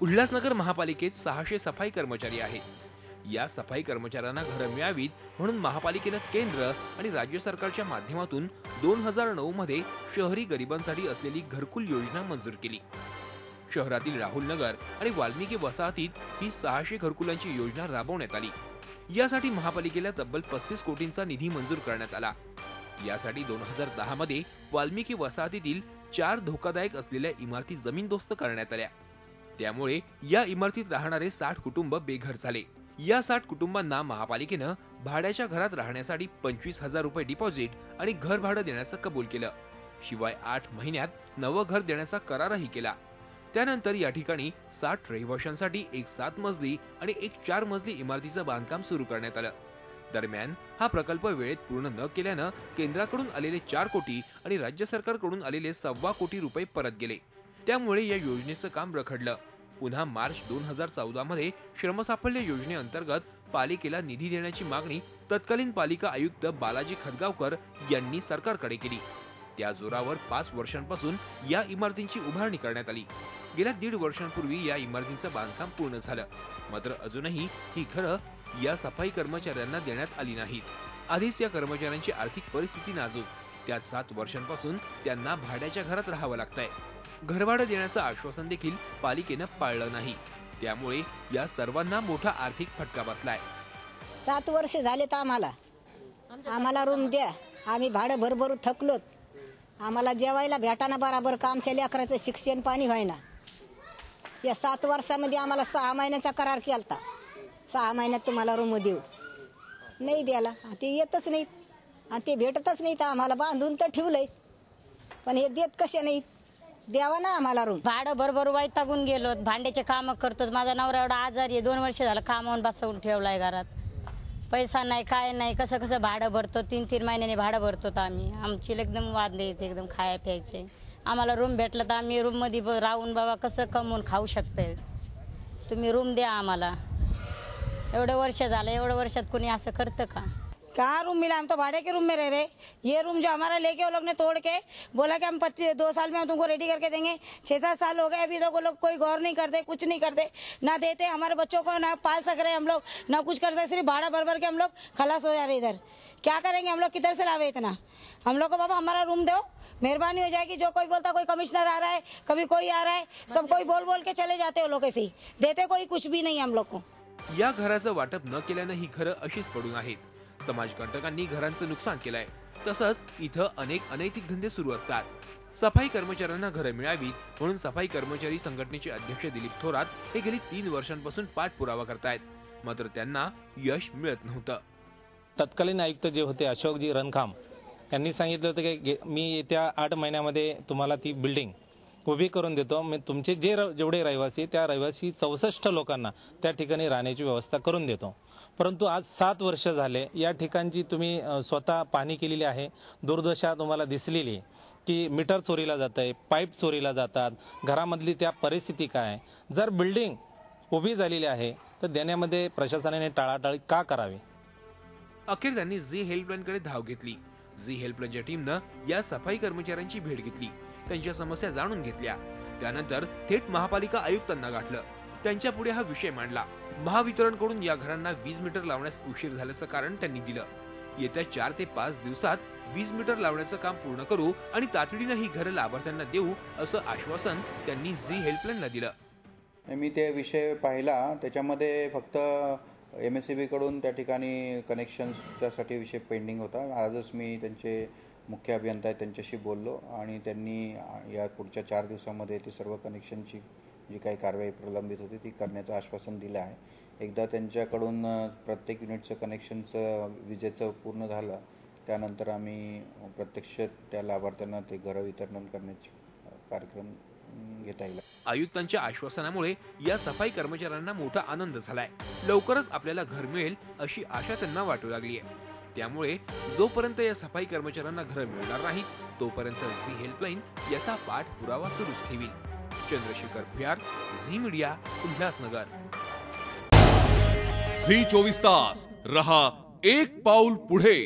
उल्हासनगर महापालिकेत 600 सफाई कर्मचारी आहेत। या सफाई कर्मचाऱ्यांना घरं मिळावीत म्हणून महापालिकेने केंद्र आणि राज्य सरकारच्या माध्यमातून 2009 मध्ये शहरी गरिबांसाठी असलेली घरकुल योजना मंजूर केली। शहरातील राहुल नगर आणि वाल्मिकी वसाहतीत ही 600 घरकुलांची योजना राबवण्यात आली। यासाठी महापालिकेला तब्बल 35 कोटींचा निधी मंजूर करण्यात आला। यासाठी 2010 मध्ये वाल्मिकी वसाहतीतील 4 धोकादायक असलेल्या इमारती जमीनदोस्त करण्यात आल्या। त्यामुळे या इमारतीत राहणारे 60 कुटुंब बेघर झाले। या 60 कुटुंबांना महापालिकेने भाड्याच्या घरात राहण्यासाठी 25,000 रुपये डिपॉझिट आणि घर भाडं देण्याचं कबूल केलं। शिवाय 8 महिन्यात नवं घर देण्याचा करारही केला। त्यानंतर या ठिकाणी 60 रहिवाशांसाठी एक 7 मजली आणि एक 4 मजली इमारतीचं बांधकाम सुरू करण्यात आलं। दरम्यान हा प्रकल्प वेळेत पूर्ण न केल्यानं केंद्राकडून आलेले 4 कोटी आणि राज्य सरकारकडून आलेले 1.25 कोटी रुपये परत गेले। त्यामुळे या योजनेचं काम रखडलं। पुन्हा मार्च 2014 मध्ये श्रमसाफल्य योजनेअंतर्गत पालिकेला निधी देण्याची मागणी तत्कालीन पालिका आयुक्त बालाजी खदगावकर यांनी सरकारकडे केली। त्या जोरावर 5 वर्षांपासून या इमारतींची उभारणी करण्यात आली। गेल्या 1.5 वर्षांपूर्वी या इमारतींचं बांधकाम पूर्ण झालं, मात्र अजूनही ही घरं या सफाई कर्मचाऱ्यांना देण्यात आली नाहीत। आधीच या कर्मचाऱ्यांची आर्थिक परिस्थिती नाजूक, त्यात 7 वर्षांपासून त्यांना भाड्याच्या घरात राहावं लागतंय। घरभाडं देण्याचं आश्वासन देखील पालिकेनं पाळलं नाही। त्यामुळे या सर्वांना मोठा आर्थिक फटका बसलाय। 7 वर्ष झाले तर आम्हाला रूम द्या, आम्ही भाडं भरभरू थकलोत। आम्हाला जेवायला भेटाना बराबर, कामच्या लेकराचं शिक्षण पाणी व्हायना। या 7 वर्षामध्ये आम्हाला 6 महिन्याचा करार केलता, 6 महिन्यात तुम्हाला रूम देऊ, नाही द्यायला ते येतच नाहीत आणि ते भेटतच नाहीत। आम्हाला बांधून तर ठेवलंय, पण हे देत कसे नाहीत, द्यावा ना आम्हाला रूम। भाडं भरभर वैतागून गेलो, भांड्याचे काम करतो। माझा नवरा एवढा आजारी आहे, 2 वर्ष झालं कामावून बसवून ठेवलाय घरात। पैसा नाही, काय नाही, कसं भाडं भरतो, 3-3 महिन्याने भाडं भरतो। आम्ही आमची एकदम वादले येते, एकदम खाया प्यायचे। आम्हाला रूम भेटला तर आम्ही रूम मध्ये राहून बाबा कसं कमवून खाऊ शकते। तुम्ही रूम द्या आम्हाला। एवढे वर्ष झालं, एवढ्या वर्षात कोणी असं करतं का? कहाँ रूम मिला? हम तो भाड़े के रूम में रह रहे। ये रूम जो हमारा लेके वो लोग ने तोड़ के बोला कि हम 2 साल में हम तुमको रेडी करके देंगे। 6-7 साल हो गए, अभी तक वो लोग कोई गौर नहीं करते, कुछ नहीं करते, ना देते हमारे बच्चों को, ना पाल सक रहे हम लोग, ना कुछ कर सकते। सिर्फ भाड़ा भर भर के हम लोग खलास हो जा रहे। इधर क्या करेंगे हम लोग? किधर से लावे इतना? हम लोग को बाबा हमारा रूम दो, मेहरबानी हो जाएगी। जो कोई बोलता, कोई कमिश्नर आ रहा है, कभी कोई आ रहा है, सब कोई बोल बोल के चले जाते वो लोग, ऐसे ही देते कोई कुछ भी नहीं हम लोग को। या घराचं वाटप न केल्यानं ही घरं अशीच पडून आहेत। समाजकंटकांनी घरांचं नुकसान केलंय। तसंच इथं अनेक अनैतिक धंदे सुरू असतात। सफाई कर्मचाऱ्यांना घरं मिळावीत म्हणून सफाई कर्मचारी संघटनेचे अध्यक्ष दिलीप थोरात हे गेली 3 वर्षांपासून पाठपुरावा करतायत, मात्र त्यांना यश मिळत नव्हतं। तत्कालीन आयुक्त जे होते अशोकजी रणखाम यांनी सांगितलं होतं की मी येत्या 8 महिन्यामध्ये तुम्हाला ती बिल्डिंग उभी करून देतो। मी तुमचे जेवढे रहिवासी, त्या रहिवासी 64 लोकांना त्या ठिकाणी राहण्याची व्यवस्था करून देतो। परंतु आज 7 वर्ष झाले या ठिकाणची तुम्ही स्वतः पाहणी केलेली आहे। दुर्दशा तुम्हाला दिसलेली की मीटर चोरीला जात आहे, पाईप चोरीला जातात, घरामधली त्या परिस्थिती काय। जर बिल्डिंग उभी झालेली आहे तर देण्यामध्ये प्रशासनाने टाळाटाळी का करावी? अखेर त्यांनी झी हेल्पलाईनकडे धाव घेतली। झी हेल्पलाईनच्या टीमनं या सफाई कर्मचाऱ्यांची भेट घेतली, त्यांच्या समस्या जाणून घेतल्या। त्यानंतर थेट महापालिका आयुक्तांना गाठलं, त्यांच्या पुढे हा विषय मांडला। महावितरणकडून या घरांना 20 मीटर लावण्यास उशीर झाल्याचं कारण त्यांनी दिलं। येत्या 4 ते 5 दिवसात 20 मीटर लावण्याचं काम पूर्ण करू आणि तातडीनं ही घरं लाभार्थ्यांना देऊ असं आश्वासन त्यांनी झी हेल्पलाईनला दिलं। मी ते विषय पाहिला, त्याच्यामध्ये फक्त MSEB कडून त्या ठिकाणी कनेक्शनसाठी विषय पेंडिंग होता। आजच मी त्यांचे मुख्य अभियंता आहेत त्यांच्याशी बोललो आणि त्यांनी या पुढच्या 4 दिवसामध्ये ती सर्व कनेक्शनची जी काही कारवाई प्रलंबित होती ती करण्याचं आश्वासन दिलं आहे। एकदा त्यांच्याकडून प्रत्येक युनिटचं कनेक्शनचं विजेचं पूर्ण झालं त्यानंतर आम्ही प्रत्यक्ष त्या लाभार्थ्यांना ते घरं वितरण करण्याचे कार्यक्रम घेता येईल। आयुक्तांच्या आश्वासनामुळे या सफाई कर्मचाऱ्यांना मोठा आनंद झालाय। लवकरच आपल्याला घर मिळेल अशी आशा त्यांना वाटू लागली आहे। त्यामुळे जोपर्यंत या सफाई कर्मचाऱ्यांना घरं मिळणार नाहीत तोपर्यंत झी हेल्पलाईन याचा पाठपुरावा सुरूच ठेवील। चंद्रशेखर भुयार, झी मीडिया, उल्हासनगर। झी 24 तास रहा एक पाऊल पुढे।